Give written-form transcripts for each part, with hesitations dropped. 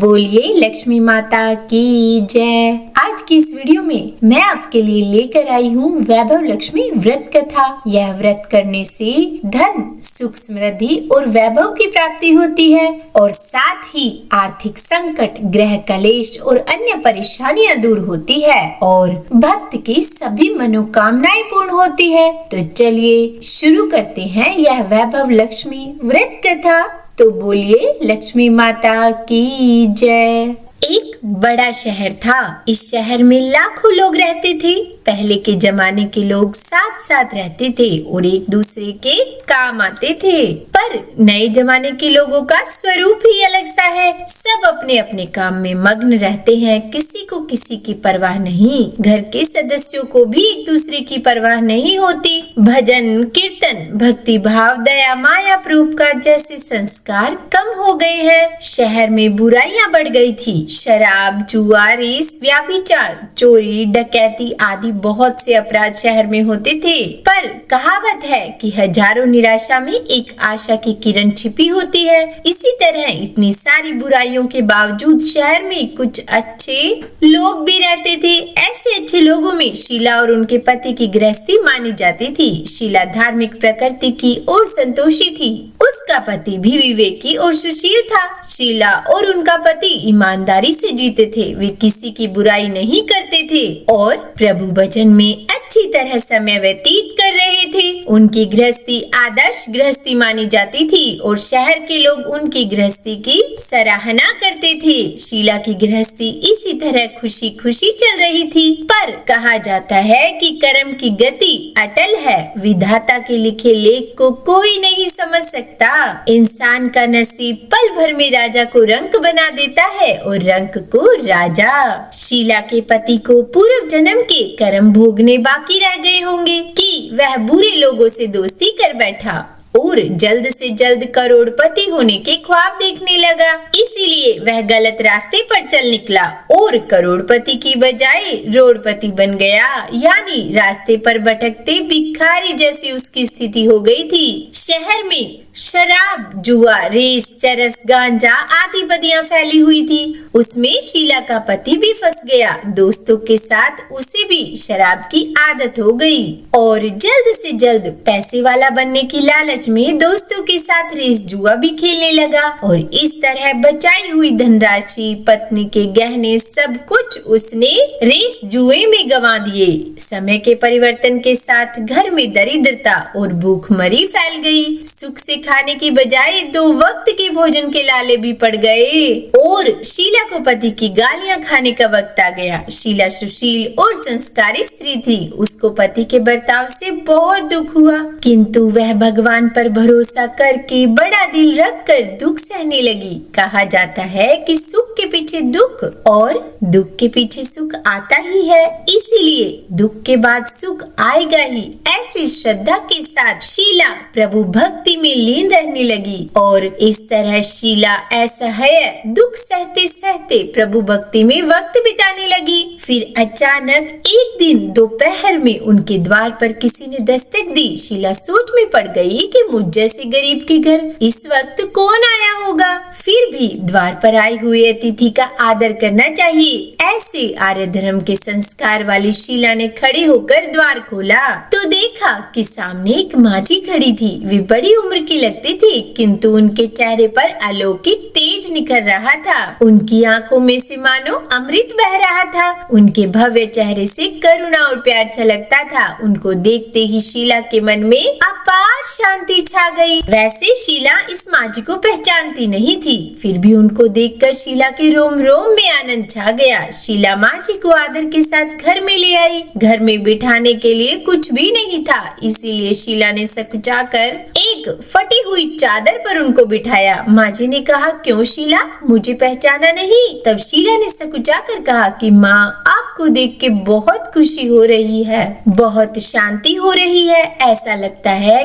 बोलिए लक्ष्मी माता की जय। आज की इस वीडियो में मैं आपके लिए लेकर आई हूँ वैभव लक्ष्मी व्रत कथा। यह व्रत करने से धन, सुख, समृद्धि और वैभव की प्राप्ति होती है और साथ ही आर्थिक संकट, ग्रह कलेश और अन्य परेशानियां दूर होती है और भक्त की सभी मनोकामनाएं पूर्ण होती है। तो चलिए शुरू करते हैं यह वैभव लक्ष्मी व्रत कथा। तो बोलिए लक्ष्मी माता की जय। एक बड़ा शहर था। इस शहर में लाखों लोग रहते थे। पहले के जमाने के लोग साथ साथ रहते थे और एक दूसरे के काम आते थे। पर नए जमाने के लोगों का स्वरूप ही अलग सा है। सब अपने अपने काम में मग्न रहते हैं। किसी को किसी की परवाह नहीं। घर के सदस्यों को भी एक दूसरे की परवाह नहीं होती। भजन, कीर्तन, भक्ति भाव, दया, माया, परोपकार जैसे संस्कार कम हो गए हैं। शहर में बुराइयां बढ़ गई थी। शराब, जुआ, रेस, व्यभिचार, चोरी, डकैती आदि बहुत से अपराध शहर में होते थे। पर कहावत है कि हजारों निराशा में एक आशा की किरण छिपी होती है। इसी तरह इतनी सारी बुराइयों के बावजूद शहर में कुछ अच्छे लोग भी रहते थे। ऐसे अच्छे लोगों में शीला और उनके पति की गृहस्थी मानी जाती थी। शीला धार्मिक प्रकृति की और संतोषी थी। उसका पति भी विवेकी और सुशील था। शीला और उनका पति ईमानदारी से जीते थे। वे किसी की बुराई नहीं करते थे और प्रभु भजन में अच्छी तरह समय व्यतीत कर रहे थे। उनकी गृहस्थी आदर्श गृहस्थी मानी जाती थी और शहर के लोग उनकी गृहस्थी की सराहना करते थे। शीला की गृहस्थी इसी तरह खुशी खुशी चल रही थी। पर कहा जाता है कि कर्म की गति अटल है। विधाता के लिखे लेख को कोई नहीं समझ सकता। इंसान का नसीब पल भर में राजा को रंक बना देता है और रंक को राजा। शीला के पति को पूर्व जन्म के कर्म भोगने बाकी रह गए होंगे कि वह बुरे लोगों से दोस्ती कर बैठा और जल्द से जल्द करोड़पति होने के ख्वाब देखने लगा। इसीलिए वह गलत रास्ते पर चल निकला और करोड़पति की बजाय रोड़पति बन गया। यानी रास्ते पर भटकते भिखारी जैसी उसकी स्थिति हो गई थी। शहर में शराब, जुआ, रेस, चरस, गांजा आदि बदियां फैली हुई थी। उसमें शीला का पति भी फंस गया। दोस्तों के साथ उसे भी शराब की आदत हो गई और जल्द से जल्द पैसे वाला बनने की लालच में दोस्तों के साथ रेस, जुआ भी खेलने लगा और इस तरह बचाई हुई धनराशि, पत्नी के गहने, सब कुछ उसने रेस, जुए में गंवा दिए। समय के परिवर्तन के साथ घर में दरिद्रता और भूखमरी फैल गई। सुख से खाने की बजाय 2 वक्त के भोजन के लाले भी पड़ गए और शीला को पति की गालियां खाने का वक्त आ गया। शीला सुशील और संस्कारी स्त्री थी। उसको पति के बर्ताव से बहुत दुख हुआ, किंतु वह भगवान पर भरोसा करके बड़ा दिल रखकर दुख सहने लगी। कहा जाता है कि सुख के पीछे दुख और दुख के पीछे सुख आता ही है, इसीलिए दुख के बाद सुख आएगा ही। ऐसी श्रद्धा के साथ शीला प्रभु भक्ति में लीन रहने लगी और इस तरह शीला असह्य दुख सहते सहते प्रभु भक्ति में वक्त बिताने लगी। फिर अचानक एक दिन दोपहर में उनके द्वार पर किसी ने दस्तक दी। शीला सोच में पड़ गई कि मुझ जैसे गरीब के घर इस वक्त कौन आया होगा। फिर भी द्वार पर आए हुए अतिथि का आदर करना चाहिए। ऐसे आर्य धर्म के संस्कार वाली शीला ने खड़े होकर द्वार खोला तो देखा कि सामने एक माझी खड़ी थी। वे बड़ी उम्र की लगती थी, किंतु उनके चेहरे पर अलौकिक तेज निखर रहा था। उनकी आंखों में से मानो अमृत बह रहा था। उनके भव्य चेहरे से करुणा और प्यार छलकता था। उनको देखते ही शीला के मन में अपार शांति छा गई। वैसे शीला इस माझी को पहचानती नहीं थी, फिर भी उनको देखकर शीला के रोम रोम में आनंद छा गया। शीला माझी को आदर के साथ घर में ले आई। घर में बिठाने के लिए कुछ भी नहीं था, इसीलिए शीला ने सकुचाकर एक फटी हुई चादर पर उनको बिठाया। माझी ने कहा, क्यों शीला, मुझे पहचाना नहीं? तब शीला ने सकुचाकर कहा कि माँ, आपको देख के बहुत खुशी हो रही है, बहुत शांति हो रही है। ऐसा लगता है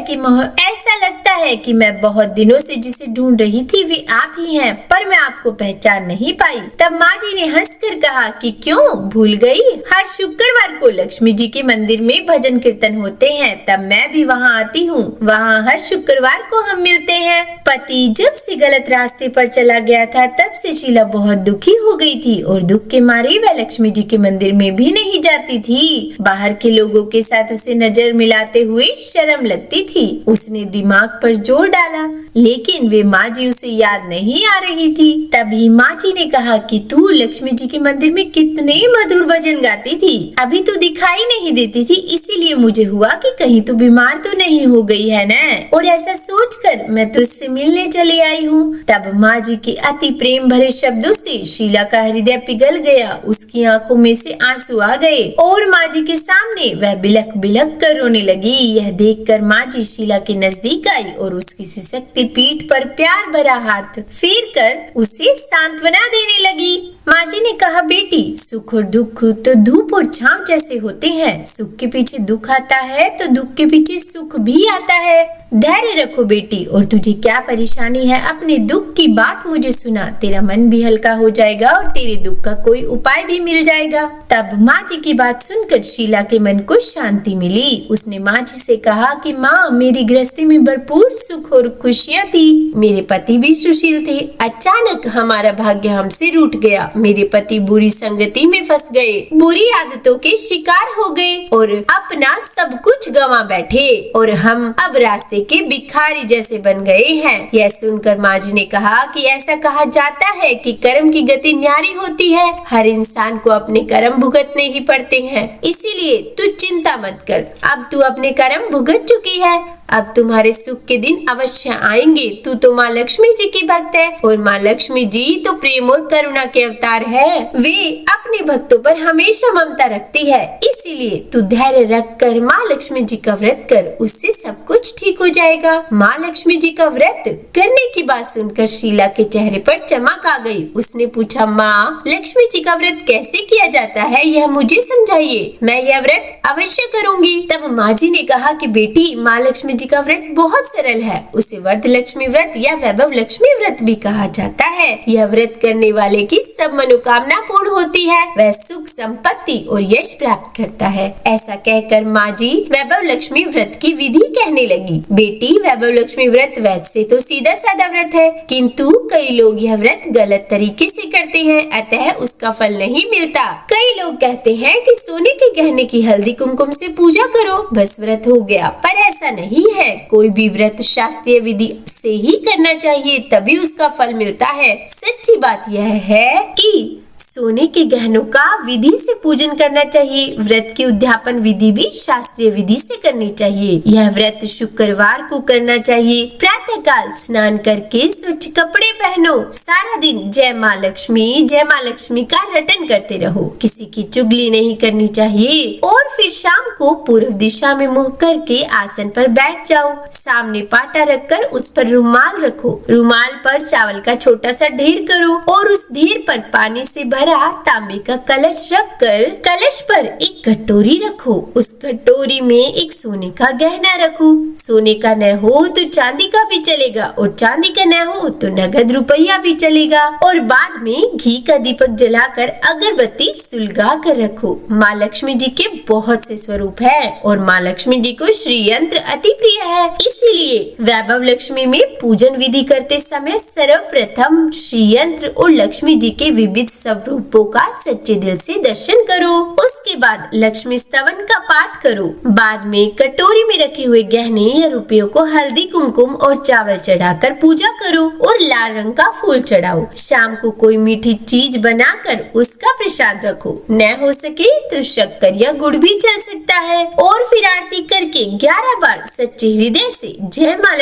कि मैं बहुत दिनों से जिसे ढूंढ रही थी वे आप ही हैं, पर मैं आपको पहचान नहीं पाई। तब माँ जी ने हंसकर कहा कि क्यों भूल गई? हर शुक्रवार को लक्ष्मी जी के मंदिर में भजन कीर्तन होते हैं, तब मैं भी वहाँ आती हूँ। वहाँ हर शुक्रवार को हम मिलते हैं। पति जब से गलत रास्ते पर चला गया था, तब से शीला बहुत दुखी हो गई थी और दुख के मारे वह लक्ष्मी जी के मंदिर में भी नहीं जाती थी। बाहर के लोगों के साथ उसे नजर मिलाते हुए शर्म लगती थी। उसने दिमाग पर जोर डाला, लेकिन वे माँ जी उसे याद नहीं आ रही थी। तभी माँ जी ने कहा कि तू लक्ष्मी जी के मंदिर में कितने मधुर भजन गाती थी, अभी तो दिखाई नहीं देती थी, इसीलिए मुझे हुआ कि कहीं तू बीमार तो नहीं हो गई है न, और ऐसा सोचकर मैं तुझसे मिलने चली आई हूँ। तब माँ जी के अति प्रेम भरे शब्दों से शीला का हृदय पिघल गया। उसकी आंखों में से आंसू आ गए और माँ जी के सामने वह बिलख बिलख कर रोने लगी। यह देखकर माँ जी शीला के नजदीक आई और उसकी सिसकती पीठ पर प्यार भरा हाथ फेर कर उसे सांत्वना देने लगी। माँ जी ने कहा, बेटी, सुख और दुख तो धूप और छांव जैसे होते हैं। सुख के पीछे दुख आता है तो दुख के पीछे सुख भी आता है। धैर्य रखो बेटी, और तुझे क्या परेशानी है, अपने दुख की बात मुझे सुना, तेरा मन भी हल्का हो जाएगा और तेरे दुख का कोई उपाय भी मिल जाएगा। तब माँ जी की बात सुनकर शीला के मन को शांति मिली। उसने माँ जी से कहा कि माँ, मेरी गृहस्थी में भरपूर सुख और खुशियाँ थी। मेरे पति भी सुशील थे। अचानक हमारा भाग्य हमसे रूठ गया। मेरे पति बुरी संगति में फंस गए, बुरी आदतों के शिकार हो गए और अपना सब कुछ गंवा बैठे, और हम अब रास्ते के भिखारी जैसे बन गए हैं। यह सुनकर माँ जी ने कहा कि ऐसा कहा जाता है कि कर्म की गति न्यारी होती है। हर इंसान को अपने कर्म भुगतने ही पड़ते हैं, इसीलिए तू चिंता मत कर। अब तू अपने कर्म भुगत चुकी है, अब तुम्हारे सुख के दिन अवश्य आएंगे। तू तो माँ लक्ष्मी जी की भक्त है, और माँ लक्ष्मी जी तो प्रेम और करुणा के अवतार है। वे अपने भक्तों पर हमेशा ममता रखती है, इसीलिए तू धैर्य रख कर माँ लक्ष्मी जी का व्रत कर, उससे सब कुछ ठीक हो जाएगा। माँ लक्ष्मी जी का व्रत करने की बात सुनकर शीला के चेहरे पर चमक आ गई। उसने पूछा, माँ लक्ष्मी जी का व्रत कैसे किया जाता है, यह मुझे समझाइए, मैं यह व्रत अवश्य करूंगी। तब माँ जी ने कहा कि बेटी, माँ लक्ष्मी जी का व्रत बहुत सरल है। उसे वर्ध लक्ष्मी व्रत या वैभव लक्ष्मी व्रत भी कहा जाता है। यह व्रत करने वाले की सब मनोकामना पूर्ण होती है, वह सुख संपत्ति और यश प्राप्त करता है। ऐसा कहकर माँ जी वैभव लक्ष्मी व्रत की विधि कहने लगी। बेटी, वैभव लक्ष्मी व्रत वैसे तो सीधा साधा व्रत है, किंतु कई लोग यह व्रत गलत तरीके से करते हैं, अतः उसका फल नहीं मिलता। कई लोग कहते हैं कि सोने के गहने की हल्दी कुमकुम से पूजा करो, बस व्रत हो गया, पर ऐसा नहीं है। कोई भी व्रत शास्त्रीय विधि से ही करना चाहिए, तभी उसका फल मिलता है। सच्ची बात यह है कि सोने के गहनों का विधि से पूजन करना चाहिए। व्रत की उद्यापन विधि भी शास्त्रीय विधि से करनी चाहिए। यह व्रत शुक्रवार को करना चाहिए। प्रातः काल स्नान करके स्वच्छ कपड़े पहनो। सारा दिन जय माँ लक्ष्मी का रटन करते रहो। किसी की चुगली नहीं करनी चाहिए। और फिर शाम को पूर्व दिशा में मुंह करके आसन पर बैठ जाओ। सामने पाटा रखकर उस पर रुमाल रखो। रुमाल पर चावल का छोटा सा ढेर करो और उस ढेर पर पानी से भरा तांबे का कलश रखकर कलश पर एक कटोरी रखो। उस कटोरी में एक सोने का गहना रखो। सोने का न हो तो चांदी का भी चलेगा, और चांदी का न हो तो नगद रुपया भी चलेगा। और बाद में घी का दीपक जलाकर अगरबत्ती सुलगा कर रखो। माँ लक्ष्मी जी के बहुत से स्वरूप है और माँ लक्ष्मी जी को श्री यंत्र अति प्रिय है, इसीलिए वैभव लक्ष्मी में पूजन विधि करते समय सर्वप्रथम श्री यंत्र और लक्ष्मी जी के विविध स्वरूपों का सच्चे दिल से दर्शन करो। उसके बाद लक्ष्मी स्तवन का पाठ करो। बाद में कटोरी में रखे हुए गहने या रुपयों को हल्दी कुमकुम और चावल चढ़ाकर पूजा करो और लाल रंग का फूल चढ़ाओ। शाम को कोई मीठी चीज बनाकर उसका प्रसाद रखो। न हो सके तो शक्कर या गुड़ भी चल सकता है। और फिर आरती करके 11 बार सच्चे हृदय से जय माँ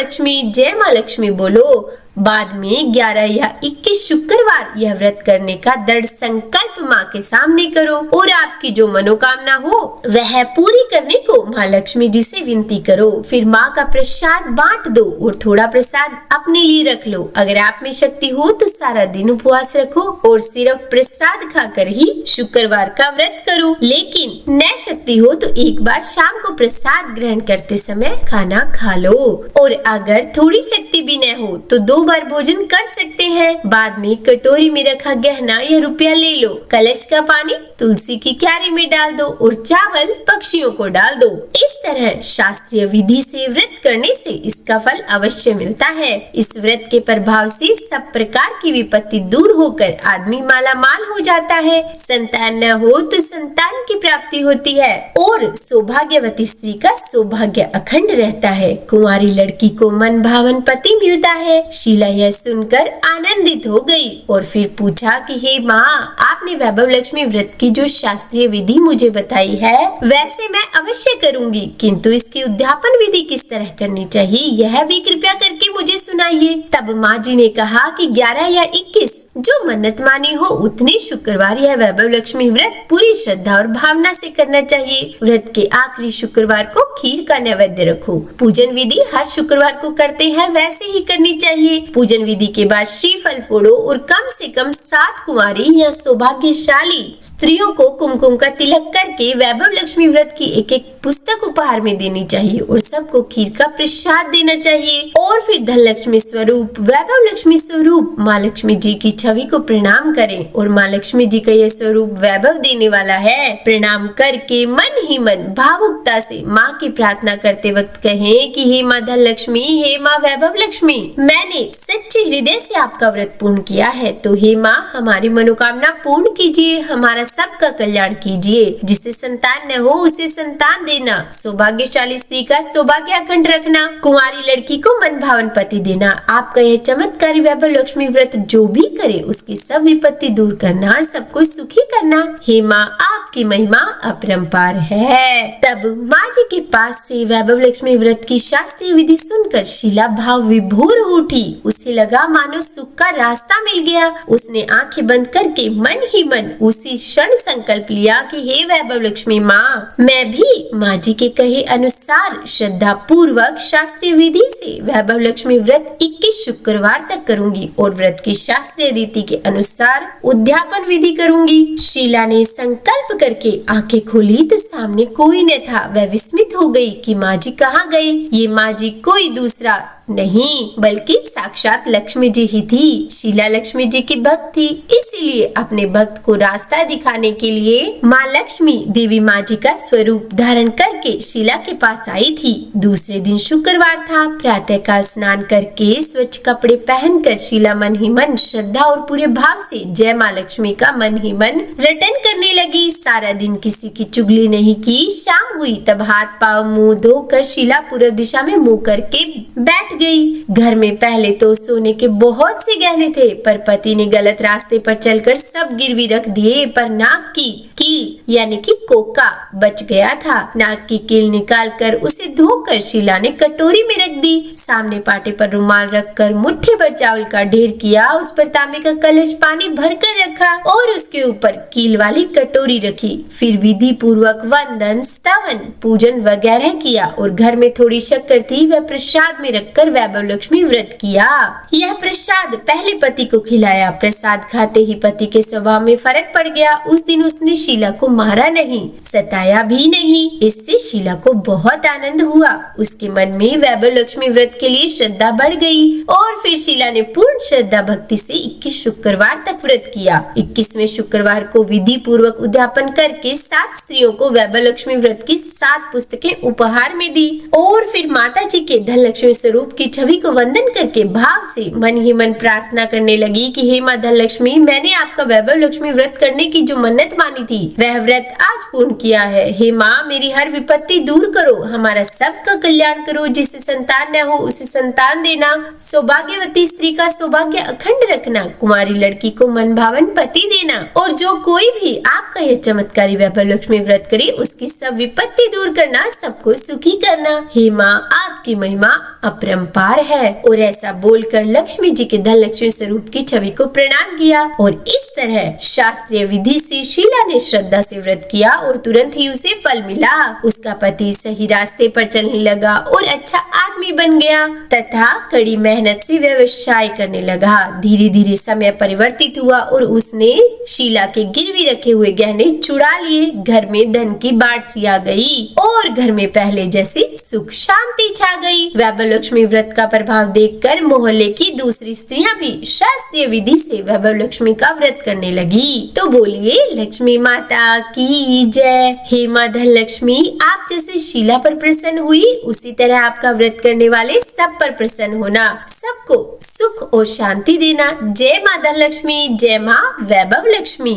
लक्ष्मी बोलो। बाद में 11 या 21 शुक्रवार यह व्रत करने का दृढ़ संकल्प माँ के सामने करो और आपकी जो मनोकामना हो वह पूरी करने को माँ लक्ष्मी जी से विनती करो। फिर माँ का प्रसाद बांट दो और थोड़ा प्रसाद अपने लिए रख लो। अगर आप में शक्ति हो तो सारा दिन उपवास रखो और सिर्फ प्रसाद खाकर ही शुक्रवार का व्रत करो। लेकिन न शक्ति हो तो एक बार शाम को प्रसाद ग्रहण करते समय खाना खा लो। और अगर थोड़ी शक्ति भी न हो तो 2 बार भोजन कर सकते हैं। बाद में कटोरी में रखा गहना या रुपया ले लो। कलश का पानी तुलसी की क्यारी में डाल दो और चावल पक्षियों को डाल दो। इस तरह शास्त्रीय विधि से व्रत करने से इसका फल अवश्य मिलता है। इस व्रत के प्रभाव से सब प्रकार की विपत्ति दूर होकर आदमी माला माल हो जाता है। संतान न हो तो संतान की प्राप्ति होती है और सौभाग्यवती स्त्री का सौभाग्य अखंड रहता है। कुंवारी लड़की को मन भावन पति मिलता है। शीला यह सुनकर आनंदित हो गई और फिर पूछा कि हे माँ, आपने वैभव लक्ष्मी व्रत की जो शास्त्रीय विधि मुझे बताई है वैसे मैं अवश्य करूंगी, किंतु इसकी उद्यापन विधि किस तरह करनी चाहिए यह भी कृपया करके मुझे सुनाइए। तब माँ जी ने कहा कि 11 या 21 जो मन्नत मानी हो उतने शुक्रवार यह वैभव लक्ष्मी व्रत पूरी श्रद्धा और भावना से करना चाहिए। व्रत के आखिरी शुक्रवार को खीर का नैवेद्य रखो। पूजन विधि हर शुक्रवार को करते हैं वैसे ही करनी चाहिए। पूजन विधि के बाद श्रीफल फोड़ो और कम से कम 7 कुंवारी या सौभाग्यशाली स्त्रियों को कुमकुम का तिलक करके वैभव लक्ष्मी व्रत की एक पुस्तक उपहार में देनी चाहिए और सबको खीर का प्रसाद देना चाहिए। और फिर धन लक्ष्मी स्वरूप वैभव लक्ष्मी स्वरूप माँ लक्ष्मी जी की छवि को प्रणाम करें और माँ लक्ष्मी जी का यह स्वरूप वैभव देने वाला है। प्रणाम करके मन ही मन भावुकता से माँ की प्रार्थना करते वक्त कहें कि हे माँ धन लक्ष्मी, हे माँ वैभव लक्ष्मी, मैंने सच्चे हृदय से आपका व्रत पूर्ण किया है, तो हे माँ हमारी मनोकामना पूर्ण कीजिए, हमारा सबका कल्याण कीजिए। जिसे संतान न हो उसे संतान देना, सौभाग्यशाली स्त्री का सौभाग्य अखंड रखना, कुंवारी लड़की को मन भावन पति देना। आपका यह चमत्कारी वैभव लक्ष्मी व्रत जो भी करे उसकी सब विपत्ति दूर करना, सबको सुखी करना। हे माँ आपकी महिमा अपरंपार है। तब माँ जी के पास से वैभव लक्ष्मी व्रत की शास्त्रीय विधि सुनकर शीला भाव विभोर उठी। उसे लगा मानो सुख का रास्ता मिल गया। उसने आंखें बंद करके मन ही मन उसी क्षण संकल्प लिया कि हे वैभव लक्ष्मी माँ, मैं भी माँ जी के कहे अनुसार श्रद्धा पूर्वक शास्त्रीय विधि से वैभव लक्ष्मी व्रत 21 शुक्रवार तक करूंगी और व्रत की शास्त्रीय रीति के अनुसार उद्यापन विधि करूंगी। शीला ने संकल्प करके आंखें खोली तो सामने कोई न था। वह विस्मित हो गई कि माँ जी कहाँ गए। ये माँ जी कोई दूसरा नहीं बल्कि साक्षात लक्ष्मी जी ही थी। शीला लक्ष्मी जी की भक्त थी, इसीलिए अपने भक्त को रास्ता दिखाने के लिए माँ लक्ष्मी देवी माँ जी का स्वरूप धारण करके शीला के पास आई थी। दूसरे दिन शुक्रवार था। प्रातःकाल स्नान करके स्वच्छ कपड़े पहनकर शीला मन ही मन श्रद्धा और पूरे भाव से जय माँ लक्ष्मी का मन ही मन रटन करने लगी। सारा दिन किसी की चुगली नहीं की। शाम हुई तब हाथ पाँव मुंह धोकर शीला पूर्व दिशा में मुंह करके बैठ गई। घर में पहले तो सोने के बहुत से गहने थे, पर पति ने गलत रास्ते पर चलकर सब गिरवी रख दिए। पर नाक की कील यानी कि कोका बच गया था। नाक की कील निकालकर उसे धोकर शीला ने कटोरी में रख दी। सामने पाटे पर रुमाल रखकर मुट्ठी भर चावल का ढेर किया। उस पर तांबे का कलश पानी भरकर रखा और उसके ऊपर कील वाली कटोरी रखी। फिर विधि पूर्वक वंदन, स्तवन, पूजन वगैरह किया और घर में थोड़ी शक्कर थी वह प्रसाद में रखकर वैभव लक्ष्मी व्रत किया। यह प्रसाद पहले पति को खिलाया। प्रसाद खाते ही पति के स्वभाव में फर्क पड़ गया। उस दिन उसने शीला को मारा नहीं, सताया भी नहीं। इससे शीला को बहुत आनंद हुआ। उसके मन में वैभव लक्ष्मी व्रत के लिए श्रद्धा बढ़ गई और फिर शीला ने पूर्ण श्रद्धा भक्ति से 21 शुक्रवार तक व्रत किया। 21वें शुक्रवार को विधि पूर्वक उद्यापन करके 7 स्त्रियों को वैभव लक्ष्मी व्रत की 7 पुस्तकें उपहार में दी और फिर माता जी के धन लक्ष्मी स्वरूप की छवि को वंदन करके भाव से मन ही मन प्रार्थना करने लगी कि हे माँ धन लक्ष्मी, मैंने आपका वैभव लक्ष्मी व्रत करने की जो मन्नत मानी थी वह व्रत आज पूर्ण किया है। हे माँ मेरी हर विपत्ति दूर करो, हमारा सबका कल्याण करो। जिसे संतान न हो उसे संतान देना, सौभाग्यवती स्त्री का सौभाग्य अखंड रखना, कुमारी लड़की को मन भावन पति देना और जो कोई भी आपका यह चमत्कारी वैभव लक्ष्मी व्रत करे उसकी सब विपत्ति दूर करना, सबको सुखी करना। हे माँ आपकी महिमा अपरंपार है। और ऐसा बोलकर लक्ष्मी जी के धन लक्ष्मी स्वरूप की छवि को प्रणाम किया और इस तरह शास्त्रीय विधि से शीला ने श्रद्धा से व्रत किया और तुरंत ही उसे फल मिला। उसका पति सही रास्ते पर चलने लगा और अच्छा आदमी बन गया तथा कड़ी मेहनत से व्यवसाय करने लगा। धीरे धीरे समय परिवर्तित हुआ और उसने शीला के गिरवी रखे हुए गहने चुरा लिए। घर में धन की बाढ़ सी आ गई और घर में पहले जैसी सुख शांति छा गई। वैभव लक्ष्मी व्रत का प्रभाव देखकर मोहल्ले की दूसरी स्त्रियां भी शास्त्रीय विधि से वैभव लक्ष्मी का व्रत करने लगी। तो बोलिए लक्ष्मी माता की जय। हे माँ धन लक्ष्मी, आप जैसे शीला पर प्रसन्न हुई उसी तरह आपका व्रत करने वाले सब पर प्रसन्न होना, सबको सुख और शांति देना। जय माँ धन लक्ष्मी, जय माँ वैभव लक्ष्मी।